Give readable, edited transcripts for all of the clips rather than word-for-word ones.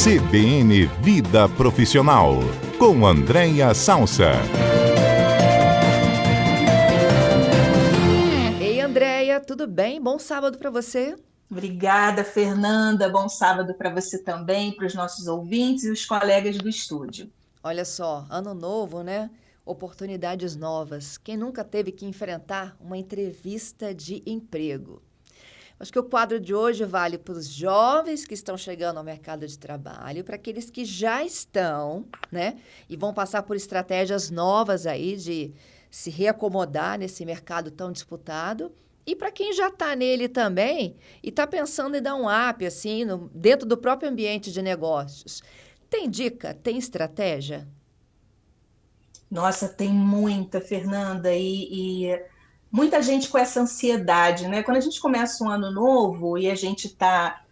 CBN Vida Profissional, com Andréia Salsa. Ei, Andréia, tudo bem? Bom sábado para você. Obrigada, Fernanda. Bom sábado para você também, para os nossos ouvintes e os colegas do estúdio. Olha só, ano novo, né? Oportunidades novas. Quem nunca teve que enfrentar uma entrevista de emprego? Acho que o quadro de hoje vale para os jovens que estão chegando ao mercado de trabalho, para aqueles que já estão, né? E vão passar por estratégias novas aí de se reacomodar nesse mercado tão disputado. E para quem já está nele também e está pensando em dar um up, assim, dentro do próprio ambiente de negócios. Tem dica? Tem estratégia? Nossa, tem muita, Fernanda, e muita gente com essa ansiedade, né? Quando a gente começa um ano novo e a gente está,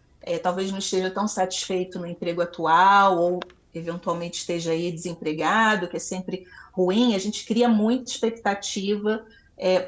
talvez não esteja tão satisfeito no emprego atual ou eventualmente esteja aí desempregado, que é sempre ruim, a gente cria muita expectativa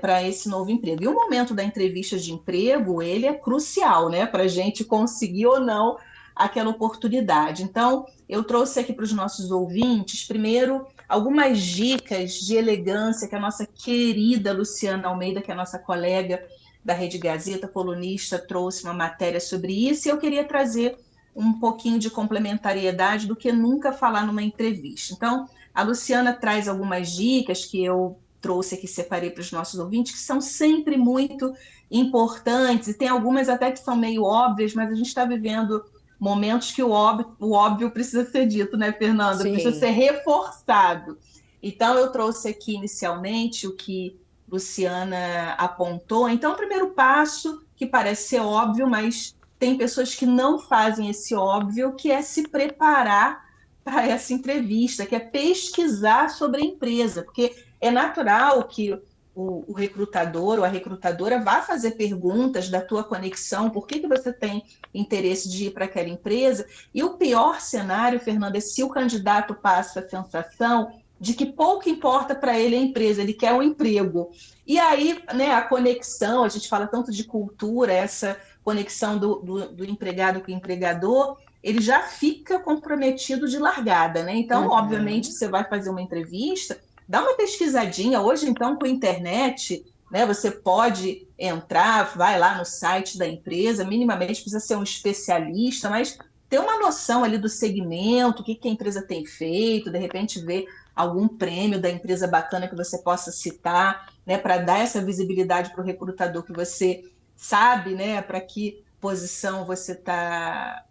para esse novo emprego. E o momento da entrevista de emprego, ele é crucial, né? Para a gente conseguir ou não aquela oportunidade. Então, eu trouxe aqui para os nossos ouvintes, primeiro, algumas dicas de elegância que a nossa querida Luciana Almeida, que é a nossa colega da Rede Gazeta, colunista, trouxe uma matéria sobre isso, e eu queria trazer um pouquinho de complementariedade do que nunca falar numa entrevista. Então, a Luciana traz algumas dicas que eu trouxe aqui, separei para os nossos ouvintes, que são sempre muito importantes, e tem algumas até que são meio óbvias, mas a gente está vivendo momentos que o óbvio precisa ser dito, né, Fernanda? Sim. Precisa ser reforçado. Então, eu trouxe aqui inicialmente o que Luciana apontou. Então, o primeiro passo, que parece ser óbvio, mas tem pessoas que não fazem esse óbvio, que é se preparar para essa entrevista, que é pesquisar sobre a empresa, porque é natural que o recrutador ou a recrutadora vá fazer perguntas da tua conexão, por que você tem interesse de ir para aquela empresa, e o pior cenário, Fernanda, é se o candidato passa a sensação de que pouco importa para ele a empresa, ele quer um emprego. E aí, né, a conexão, a gente fala tanto de cultura, essa conexão do empregado com o empregador, ele já fica comprometido de largada, né? Então, obviamente, você vai fazer uma entrevista, dá uma pesquisadinha. Hoje, então, com a internet, né, você pode entrar, vai lá no site da empresa, minimamente precisa ser um especialista, mas ter uma noção ali do segmento, o que a empresa tem feito, de repente ver algum prêmio da empresa bacana que você possa citar, né, para dar essa visibilidade para o recrutador que você sabe, né, para que posição você está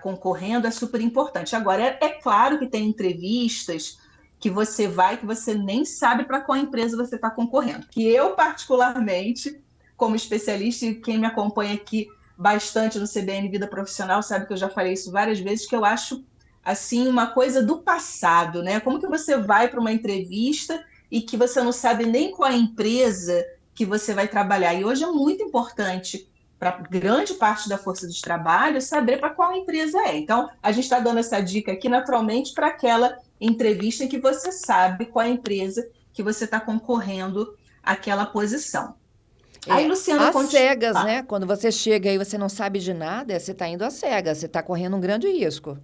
concorrendo, é super importante. Agora, é claro que tem entrevistas que você vai, que você nem sabe para qual empresa você está concorrendo. Que eu, particularmente, como especialista, e quem me acompanha aqui bastante no CBN Vida Profissional, sabe que eu já falei isso várias vezes, que eu acho, assim, uma coisa do passado, né? Como que você vai para uma entrevista e que você não sabe nem qual é a empresa que você vai trabalhar? E hoje é muito importante para grande parte da força de trabalho saber para qual empresa é. Então, a gente está dando essa dica aqui naturalmente para aquela entrevista em que você sabe qual é a empresa que você está concorrendo àquela posição. Aí, Luciana, às cegas, né? Quando você chega e você não sabe de nada, você está indo às cegas, você está correndo um grande risco.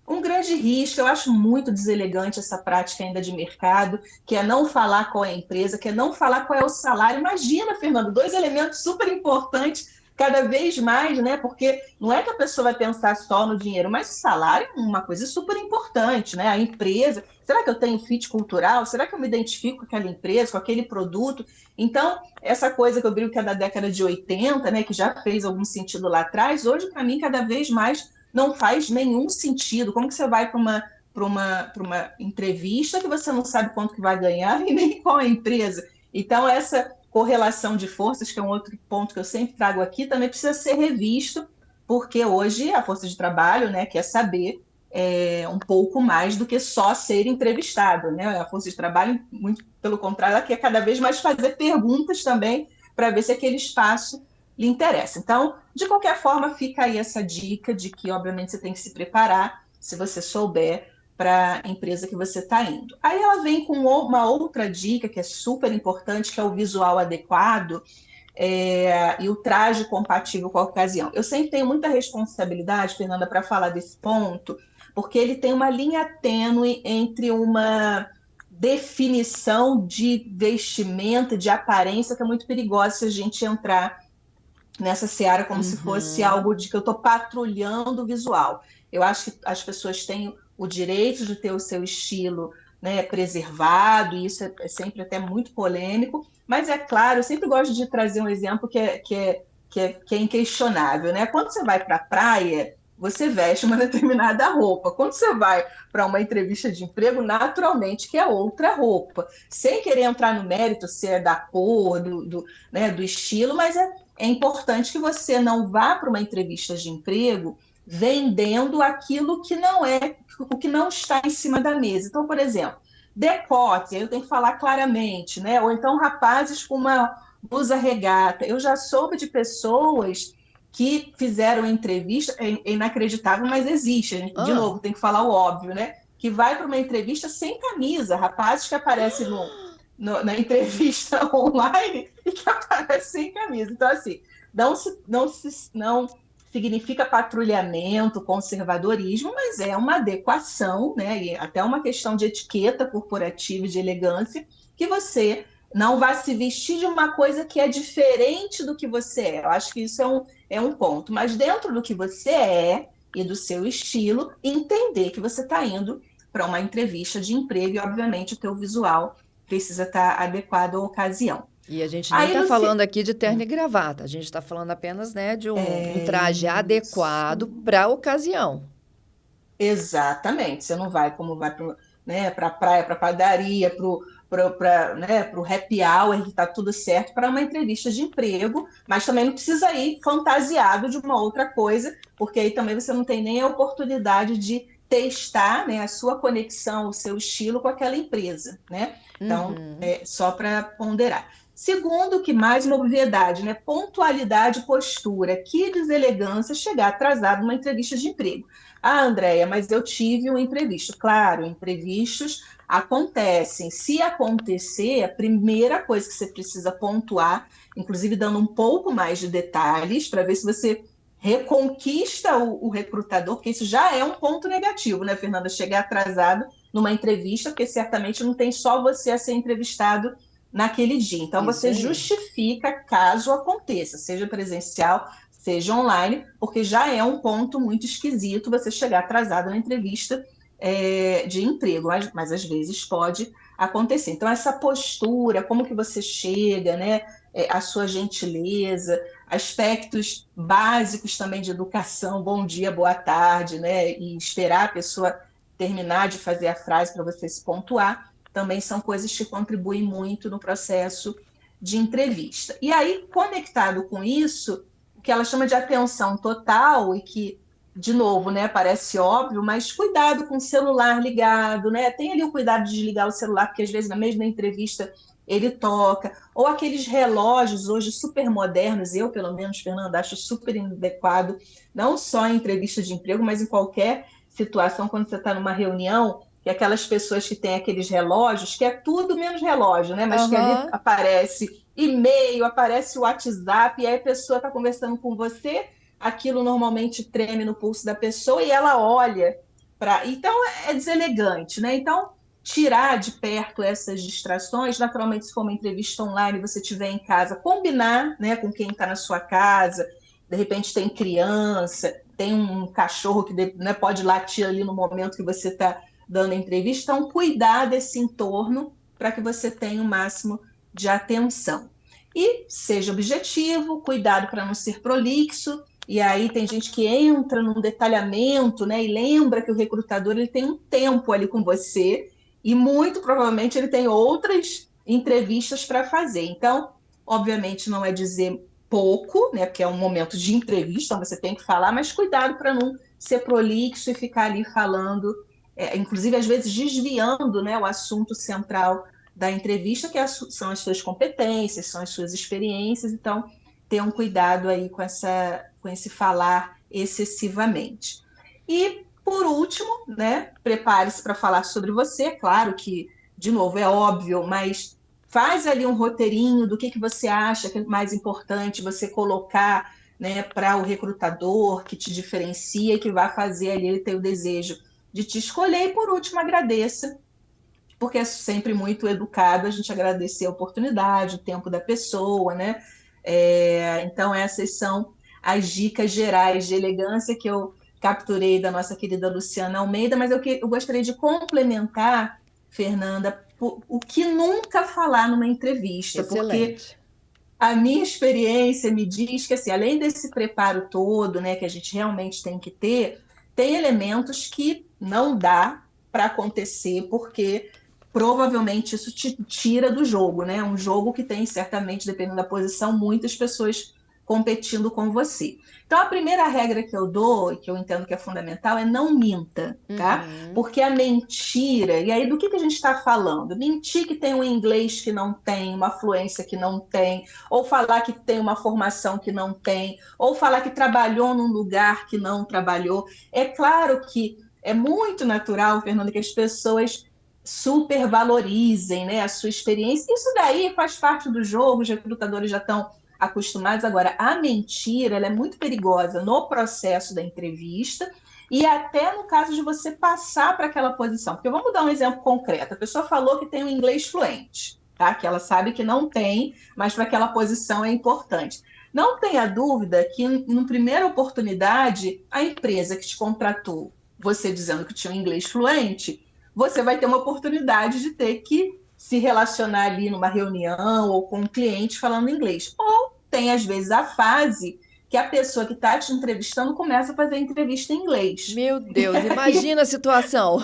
Um grande risco, eu acho muito deselegante essa prática ainda de mercado, que é não falar qual é a empresa, que é não falar qual é o salário. Imagina, Fernando, dois elementos super importantes cada vez mais, né? Porque não é que a pessoa vai pensar só no dinheiro, mas o salário é uma coisa super importante, né? A empresa, será que eu tenho fit cultural? Será que eu me identifico com aquela empresa, com aquele produto? Então, essa coisa que eu brinco que é da década de 80, né, que já fez algum sentido lá atrás, hoje, para mim, cada vez mais não faz nenhum sentido. Como que você vai para uma entrevista que você não sabe quanto que vai ganhar e nem qual é a empresa? Então, essa correlação de forças, que é um outro ponto que eu sempre trago aqui, também precisa ser revisto, porque hoje a força de trabalho, né, quer saber um pouco mais do que só ser entrevistado, né? A força de trabalho, muito pelo contrário, ela quer cada vez mais fazer perguntas também para ver se aquele espaço lhe interessa. Então, de qualquer forma, fica aí essa dica de que, obviamente, você tem que se preparar, se você souber, para a empresa que você está indo. Aí ela vem com uma outra dica que é super importante, que é o visual adequado, e o traje compatível com a ocasião. Eu sempre tenho muita responsabilidade, Fernanda, para falar desse ponto, porque ele tem uma linha tênue entre uma definição de vestimenta, de aparência, que é muito perigosa se a gente entrar nessa seara como se fosse algo de que eu estou patrulhando o visual. Eu acho que as pessoas têm o direito de ter o seu estilo, né, preservado, e isso é sempre até muito polêmico, mas é claro, eu sempre gosto de trazer um exemplo que é inquestionável, né? Quando você vai para a praia, você veste uma determinada roupa. Quando você vai para uma entrevista de emprego, naturalmente que é outra roupa. Sem querer entrar no mérito se é da cor, né, do estilo, mas é importante que você não vá para uma entrevista de emprego vendendo aquilo que não é, o que não está em cima da mesa. Então, por exemplo, decote, eu tenho que falar claramente, né? Ou então rapazes com uma blusa regata. Eu já soube de pessoas que fizeram entrevista, é inacreditável, mas existe. De novo, tem que falar o óbvio, né? Que vai para uma entrevista sem camisa, rapazes que aparecem na entrevista online e que aparece sem camisa. Então, assim, não significa patrulhamento, conservadorismo, mas é uma adequação, né? E até uma questão de etiqueta corporativa e de elegância, que você não vai se vestir de uma coisa que é diferente do que você é. Eu acho que isso é um ponto. Mas dentro do que você é e do seu estilo, entender que você está indo para uma entrevista de emprego e, obviamente, o teu visual precisa estar adequado à ocasião. E a gente nem está falando aqui de terno e gravata, a gente está falando apenas, né, de um traje adequado para a ocasião. Exatamente. Você não vai como vai para, né, a praia, para a padaria, para né, o happy hour, que está tudo certo, para uma entrevista de emprego, mas também não precisa ir fantasiado de uma outra coisa, porque aí também você não tem nem a oportunidade de testar, né, a sua conexão, o seu estilo com aquela empresa, né? Então, só para ponderar. Segundo, que mais uma obviedade, né? Pontualidade e postura. Que deselegância chegar atrasado numa entrevista de emprego. Ah, Andréia, mas eu tive um imprevisto. Claro, imprevistos acontecem. Se acontecer, a primeira coisa que você precisa pontuar, inclusive dando um pouco mais de detalhes, para ver se você reconquista o recrutador, porque isso já é um ponto negativo, né, Fernanda? Chegar atrasado numa entrevista, porque certamente não tem só você a ser entrevistado naquele dia. Então, você justifica caso aconteça, seja presencial, seja online, porque já é um ponto muito esquisito você chegar atrasado na entrevista de emprego, mas às vezes pode acontecer. Então, essa postura, como que você chega, né? A sua gentileza, aspectos básicos também de educação, bom dia, boa tarde, né? E esperar a pessoa terminar de fazer a frase para você se pontuar, também são coisas que contribuem muito no processo de entrevista. E aí, conectado com isso, o que ela chama de atenção total, e que, de novo, né, parece óbvio, mas cuidado com o celular ligado, né? Tem ali o cuidado de desligar o celular, porque às vezes na mesma entrevista ele toca, ou aqueles relógios hoje super modernos, eu, pelo menos, Fernanda, acho super inadequado, não só em entrevista de emprego, mas em qualquer situação, quando você está numa reunião, que é aquelas pessoas que têm aqueles relógios, que é tudo menos relógio, né? Mas que ali aparece e-mail, aparece o WhatsApp, e aí a pessoa está conversando com você, aquilo normalmente treme no pulso da pessoa e ela olha para... Então, é deselegante, né? Então, tirar de perto essas distrações, naturalmente, se for uma entrevista online, você estiver em casa, combinar, né, com quem está na sua casa, de repente tem criança, tem um cachorro que, né, pode latir ali no momento que você está dando a entrevista, então cuidar desse entorno para que você tenha o máximo de atenção. E seja objetivo, cuidado para não ser prolixo, e aí tem gente que entra num detalhamento, né, e lembra que o recrutador ele tem um tempo ali com você, e muito provavelmente ele tem outras entrevistas para fazer. Então, obviamente, não é dizer pouco, né, porque é um momento de entrevista, então você tem que falar, mas cuidado para não ser prolixo e ficar ali falando, inclusive às vezes desviando, né, o assunto central da entrevista, que são as suas competências, são as suas experiências. Então, ter um cuidado aí com esse falar excessivamente. E, por último, né, prepare-se para falar sobre você. Claro que, de novo, é óbvio, mas faz ali um roteirinho do que você acha que é mais importante você colocar, né, para o recrutador, que te diferencia e que vai fazer ali ele ter o desejo de te escolher. E por último, agradeça, porque é sempre muito educado a gente agradecer a oportunidade, o tempo da pessoa, né? Então, essas são as dicas gerais de elegância que eu capturei da nossa querida Luciana Almeida, mas eu gostaria de complementar, Fernanda, o que nunca falar numa entrevista, porque Excelente. a minha experiência me diz que, assim, além desse preparo todo, né, que a gente realmente tem que ter, tem elementos que não dá para acontecer, porque provavelmente isso te tira do jogo, né? Um jogo que tem, certamente, dependendo da posição, muitas pessoas competindo com você. Então, a primeira regra que eu dou, e que eu entendo que é fundamental, é não minta, tá? Uhum. Porque a mentira, e aí do que a gente está falando? Mentir que tem um inglês que não tem, uma fluência que não tem, ou falar que tem uma formação que não tem, ou falar que trabalhou num lugar que não trabalhou. É claro que é muito natural, Fernanda, que as pessoas supervalorizem, né, a sua experiência. Isso daí faz parte do jogo, os recrutadores já estão acostumados. Agora, a mentira, ela é muito perigosa no processo da entrevista e até no caso de você passar para aquela posição. Porque vamos dar um exemplo concreto. A pessoa falou que tem um inglês fluente, tá? Que ela sabe que não tem, mas para aquela posição é importante. Não tenha dúvida que, em primeira oportunidade, a empresa que te contratou, você dizendo que tinha um inglês fluente, você vai ter uma oportunidade de ter que se relacionar ali numa reunião ou com um cliente falando inglês. Ou tem, às vezes, a fase que a pessoa que está te entrevistando começa a fazer a entrevista em inglês. Meu Deus, imagina a situação.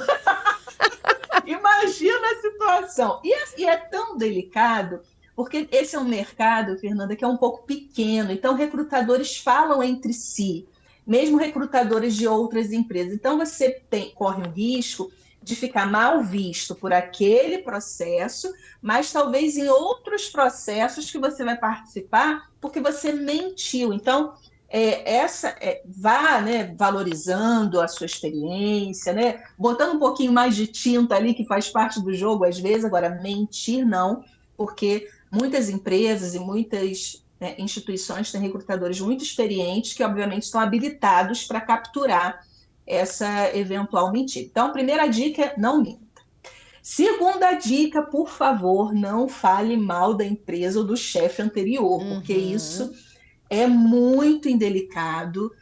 Imagina a situação. E é tão delicado, porque esse é um mercado, Fernanda, que é um pouco pequeno. Então, recrutadores falam entre si, mesmo recrutadores de outras empresas. Então, você corre um risco de ficar mal visto por aquele processo, mas talvez em outros processos que você vai participar, porque você mentiu. Então, vá, né, valorizando a sua experiência, né, botando um pouquinho mais de tinta ali, que faz parte do jogo às vezes. Agora, mentir não, porque muitas empresas e muitas, né, instituições têm recrutadores muito experientes que, obviamente, estão habilitados para capturar essa eventual mentira. Então, a primeira dica é não minta. Segunda dica, por favor, não fale mal da empresa ou do chefe anterior, porque isso é muito indelicado.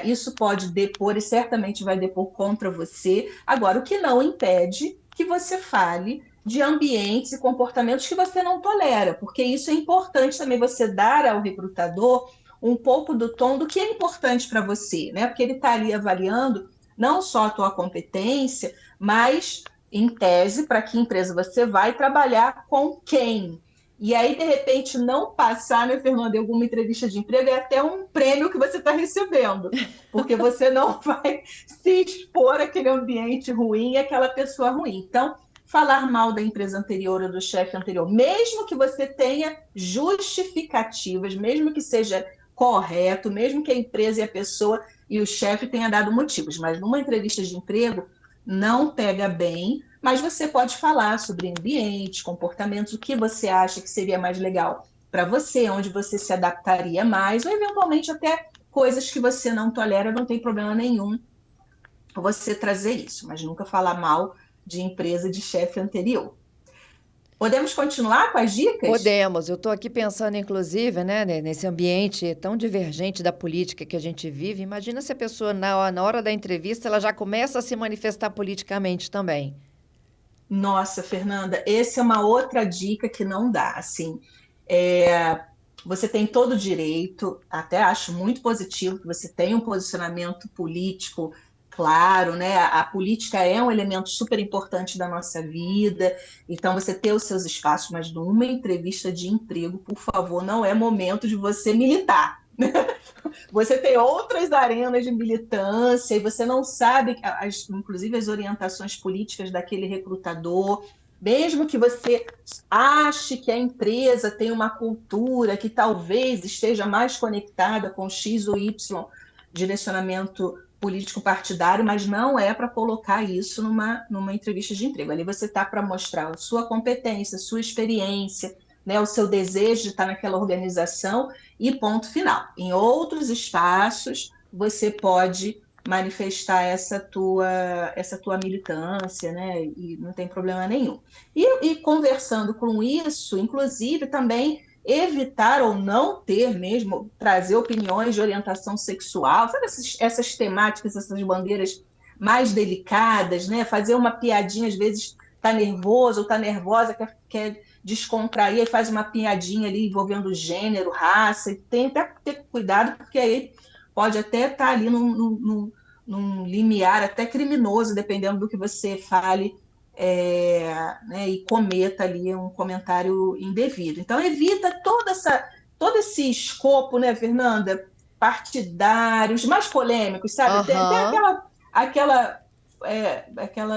Isso pode depor e certamente vai depor contra você. Agora, o que não impede que você fale de ambientes e comportamentos que você não tolera, porque isso é importante também, você dar ao recrutador um pouco do tom do que é importante para você, né? Porque ele está ali avaliando não só a tua competência, mas, em tese, para que empresa você vai trabalhar com quem. E aí, de repente, não passar, né, Fernanda, em alguma entrevista de emprego é até um prêmio que você está recebendo, porque você não vai se expor àquele ambiente ruim e àquela pessoa ruim. Então, falar mal da empresa anterior ou do chefe anterior, mesmo que você tenha justificativas, mesmo que seja correto, mesmo que a empresa e a pessoa e o chefe tenha dado motivos, mas numa entrevista de emprego não pega bem, mas você pode falar sobre ambiente, comportamentos, o que você acha que seria mais legal para você, onde você se adaptaria mais, ou eventualmente até coisas que você não tolera, não tem problema nenhum você trazer isso, mas nunca falar mal de empresa de chefe anterior. Podemos continuar com as dicas? Podemos. Eu estou aqui pensando, inclusive, né, nesse ambiente tão divergente da política que a gente vive. Imagina se a pessoa, na hora da entrevista, ela já começa a se manifestar politicamente também. Nossa, Fernanda, essa é uma outra dica que não dá. Assim, você tem todo o direito, até acho muito positivo que você tenha um posicionamento político claro, né? A política é um elemento super importante da nossa vida, então você ter os seus espaços, mas numa entrevista de emprego, por favor, não é momento de você militar. Você tem outras arenas de militância e você não sabe, inclusive, as orientações políticas daquele recrutador. Mesmo que você ache que a empresa tem uma cultura que talvez esteja mais conectada com X ou Y direcionamento político partidário, mas não é para colocar isso numa entrevista de emprego. Ali você está para mostrar a sua competência, a sua experiência, né, o seu desejo de estar naquela organização e ponto final. Em outros espaços, você pode manifestar essa tua militância, né, e não tem problema nenhum. E conversando com isso, inclusive, também evitar ou não ter mesmo, trazer opiniões de orientação sexual, sabe essas temáticas, essas bandeiras mais delicadas, né? Fazer uma piadinha, às vezes tá nervoso ou tá nervosa, quer descontrair e faz uma piadinha ali envolvendo gênero, raça, e tem até que ter cuidado, porque aí pode até estar ali num limiar até criminoso, dependendo do que você fale, né, e cometa ali um comentário indevido. Então, evita todo esse escopo, né, Fernanda, partidários, mais polêmicos, sabe? Tem aquela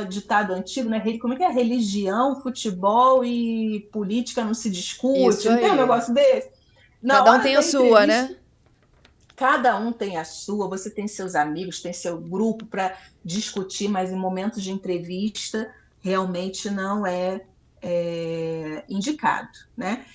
ditado antigo, né? Como é que é? Religião, futebol e política não se discute. Isso Não tem um aí. negócio desse? Na Cada um hora tem da a sua, entrevista, né? cada um tem a sua, você tem seus amigos, tem seu grupo para discutir, mas em momentos de entrevista realmente não é indicado, né?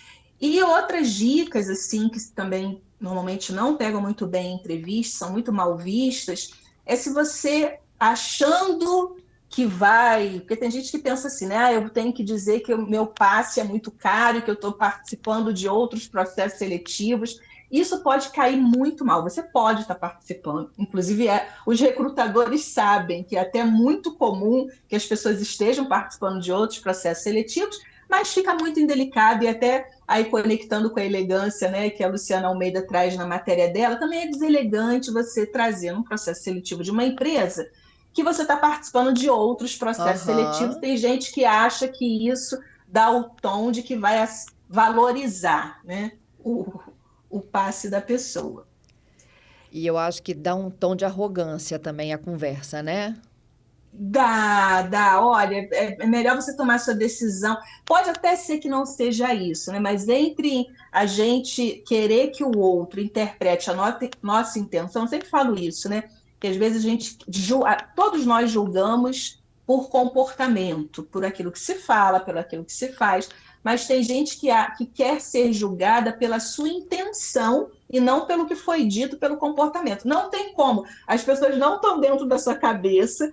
E outras dicas, assim, que também normalmente não pegam muito bem em entrevistas, são muito mal vistas, é se você achando que vai... Porque tem gente que pensa assim, né? Eu tenho que dizer que o meu passe é muito caro e que eu estou participando de outros processos seletivos. Isso pode cair muito mal. Você pode estar participando. Inclusive, os recrutadores sabem que é até muito comum que as pessoas estejam participando de outros processos seletivos, mas fica muito indelicado e até aí conectando com a elegância, né, que a Luciana Almeida traz na matéria dela, também é deselegante você trazer um processo seletivo de uma empresa que você está participando de outros processos seletivos. Tem gente que acha que isso dá o tom de que vai valorizar, né, o passe da pessoa. E eu acho que dá um tom de arrogância também a conversa, né? Dá. Olha, é melhor você tomar sua decisão. Pode até ser que não seja isso, né? Mas entre a gente querer que o outro interprete a nossa intenção, eu sempre falo isso, né? Que às vezes todos nós julgamos por comportamento, por aquilo que se fala, por aquilo que se faz, mas tem gente que quer ser julgada pela sua intenção e não pelo que foi dito pelo comportamento. Não tem como. As pessoas não estão dentro da sua cabeça,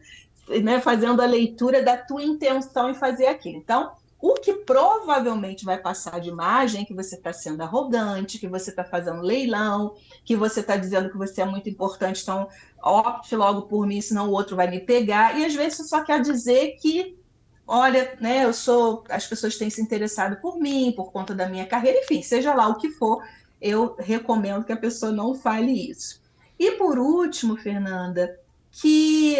né, fazendo a leitura da tua intenção em fazer aquilo. Então, o que provavelmente vai passar de imagem é que você está sendo arrogante, que você está fazendo leilão, que você está dizendo que você é muito importante, então opte logo por mim, senão o outro vai me pegar. E às vezes você só quer dizer que, olha, né, as pessoas têm se interessado por mim, por conta da minha carreira, enfim, seja lá o que for, eu recomendo que a pessoa não fale isso. E por último, Fernanda, que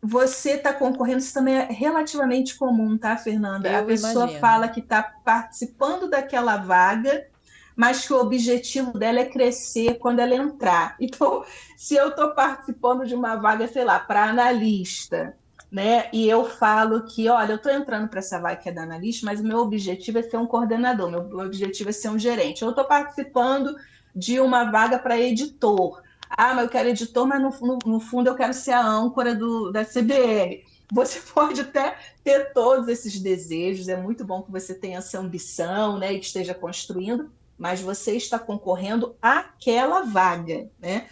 você está concorrendo, isso também é relativamente comum, tá, Fernanda? A pessoa fala que está participando daquela vaga, mas que o objetivo dela é crescer quando ela entrar. Então, se eu estou participando de uma vaga, sei lá, para analista, né? E eu falo que, olha, eu estou entrando para essa vaga que é da analista, mas o meu objetivo é ser um coordenador, meu objetivo é ser um gerente. Eu estou participando de uma vaga para editor. Ah, mas eu quero editor, mas no fundo eu quero ser a âncora da CBN. Você pode até ter todos esses desejos, é muito bom que você tenha essa ambição, né, e que esteja construindo, mas você está concorrendo àquela vaga, né?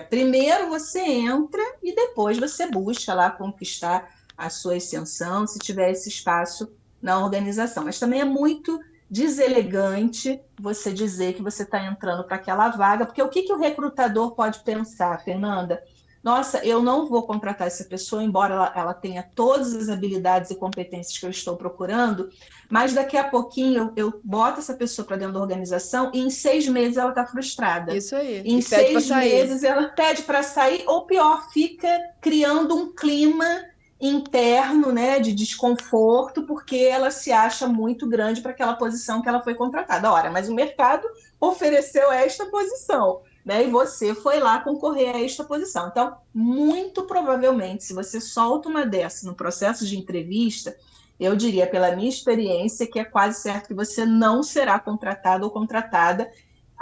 Primeiro você entra e depois você busca lá conquistar a sua ascensão, se tiver esse espaço na organização. Mas também é muito deselegante você dizer que você está entrando para aquela vaga, porque o que o recrutador pode pensar, Fernanda? Nossa, eu não vou contratar essa pessoa, embora ela tenha todas as habilidades e competências que eu estou procurando, mas daqui a pouquinho eu boto essa pessoa para dentro da organização e em 6 meses ela está frustrada. Isso aí. Em 6 meses ela pede para sair, ou pior, fica criando um clima interno, né, de desconforto, porque ela se acha muito grande para aquela posição que ela foi contratada. Ora, mas o mercado ofereceu esta posição, né, e você foi lá concorrer a esta posição. Então, muito provavelmente, se você solta uma dessa no processo de entrevista, eu diria, pela minha experiência, que é quase certo que você não será contratado ou contratada,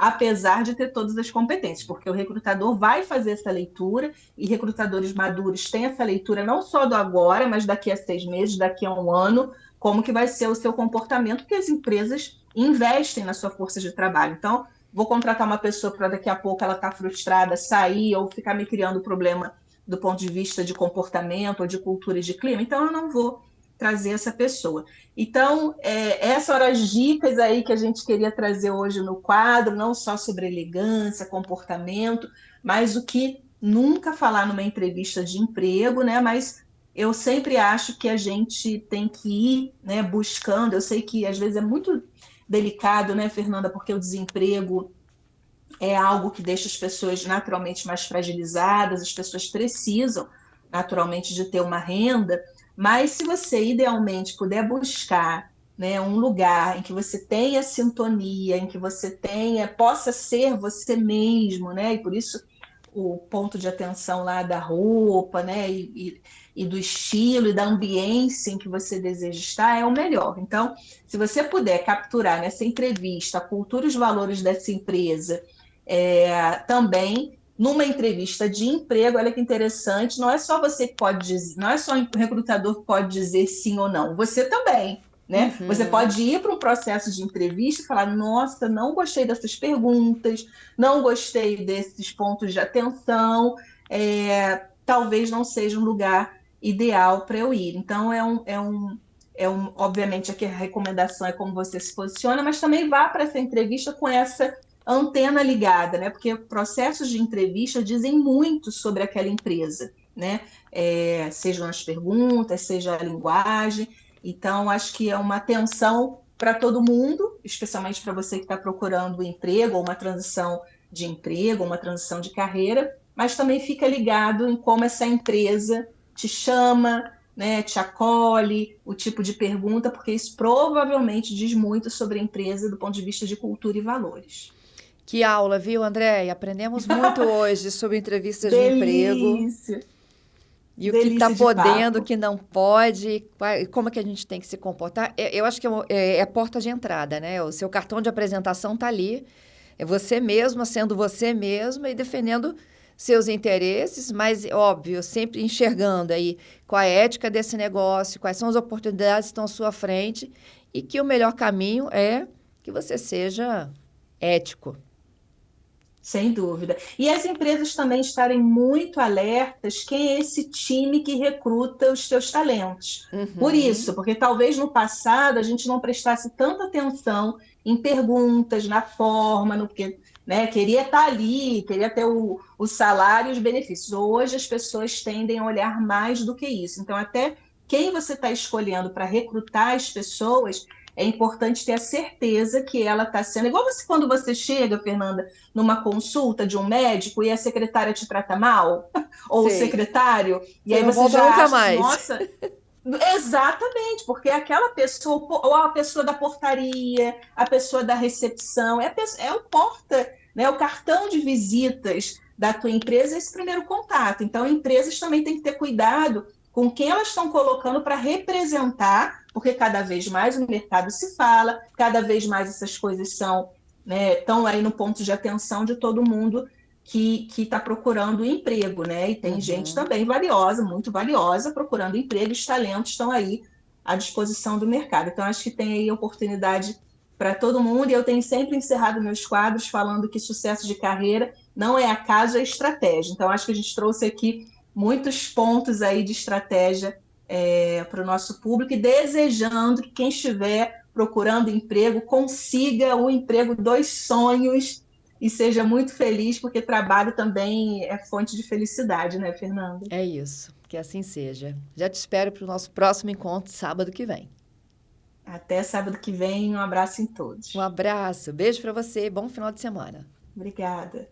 apesar de ter todas as competências, porque o recrutador vai fazer essa leitura, e recrutadores maduros têm essa leitura não só do agora, mas daqui a 6 meses, daqui a 1 ano, como que vai ser o seu comportamento, porque as empresas investem na sua força de trabalho. Então, vou contratar uma pessoa para daqui a pouco ela estar frustrada, sair ou ficar me criando problema do ponto de vista de comportamento, ou de cultura e de clima, então eu não vou trazer essa pessoa. Então, essas eram as dicas aí que a gente queria trazer hoje no quadro, não só sobre elegância, comportamento, mas o que nunca falar numa entrevista de emprego, né? Mas eu sempre acho que a gente tem que ir, né, buscando. Eu sei que às vezes é muito delicado, né, Fernanda, porque o desemprego é algo que deixa as pessoas naturalmente mais fragilizadas, as pessoas precisam naturalmente de ter uma renda, mas se você idealmente puder buscar, né, um lugar em que você tenha sintonia, em que você possa ser você mesmo, né, e por isso o ponto de atenção lá da roupa, né, e do estilo e da ambiência em que você deseja estar é o melhor. Então, se você puder capturar nessa entrevista a cultura e os valores dessa empresa, também numa entrevista de emprego, olha que interessante, não é só você que pode dizer, não é só o recrutador que pode dizer sim ou não, você também, né? Uhum. Você pode ir para um processo de entrevista e falar, nossa, não gostei dessas perguntas, não gostei desses pontos de atenção, talvez não seja um lugar ideal para eu ir. Então, obviamente, aqui a recomendação é como você se posiciona, mas também vá para essa entrevista com essa antena ligada, né? Porque processos de entrevista dizem muito sobre aquela empresa, né? Sejam as perguntas, seja a linguagem. Então, acho que é uma atenção para todo mundo, especialmente para você que está procurando um emprego, ou uma transição de emprego, ou uma transição de carreira, mas também fica ligado em como essa empresa te chama, né, te acolhe, o tipo de pergunta, porque isso provavelmente diz muito sobre a empresa do ponto de vista de cultura e valores. Que aula, viu, Andréia? Aprendemos muito hoje sobre entrevistas de emprego. Delícia! E o que está podendo, o que não pode, como é que a gente tem que se comportar. Eu acho que é a porta de entrada, né? O seu cartão de apresentação está ali. É você mesma sendo você mesma e defendendo seus interesses, mas, óbvio, sempre enxergando aí qual é a ética desse negócio, quais são as oportunidades que estão à sua frente e que o melhor caminho é que você seja ético. Sem dúvida. E as empresas também estarem muito alertas quem é esse time que recruta os seus talentos. Uhum. Por isso, porque talvez no passado a gente não prestasse tanta atenção em perguntas, na forma, no que, né, queria estar ali, queria ter o salário e os benefícios. Hoje as pessoas tendem a olhar mais do que isso. Então, até quem você está escolhendo para recrutar as pessoas, é importante ter a certeza que ela está sendo... Igual quando você chega, Fernanda, numa consulta de um médico e a secretária te trata mal, ou o secretário, e aí você já acha, mais. Nossa... Exatamente, porque aquela pessoa, ou a pessoa da portaria, a pessoa da recepção, é o porta, né, o cartão de visitas da tua empresa, esse primeiro contato. Então, empresas também têm que ter cuidado com quem elas estão colocando para representar, porque cada vez mais o mercado se fala, cada vez mais essas coisas estão aí no ponto de atenção de todo mundo que está procurando emprego, né? E tem gente também valiosa, muito valiosa, procurando emprego, os talentos estão aí à disposição do mercado. Então, acho que tem aí oportunidade para todo mundo, e eu tenho sempre encerrado meus quadros falando que sucesso de carreira não é acaso, é estratégia. Então, acho que a gente trouxe aqui muitos pontos aí de estratégia para o nosso público, e desejando que quem estiver procurando emprego consiga o emprego dos sonhos e seja muito feliz, porque trabalho também é fonte de felicidade, né, Fernanda? É isso, que assim seja. Já te espero para o nosso próximo encontro, sábado que vem. Até sábado que vem, um abraço em todos. Um abraço, beijo para você, bom final de semana. Obrigada.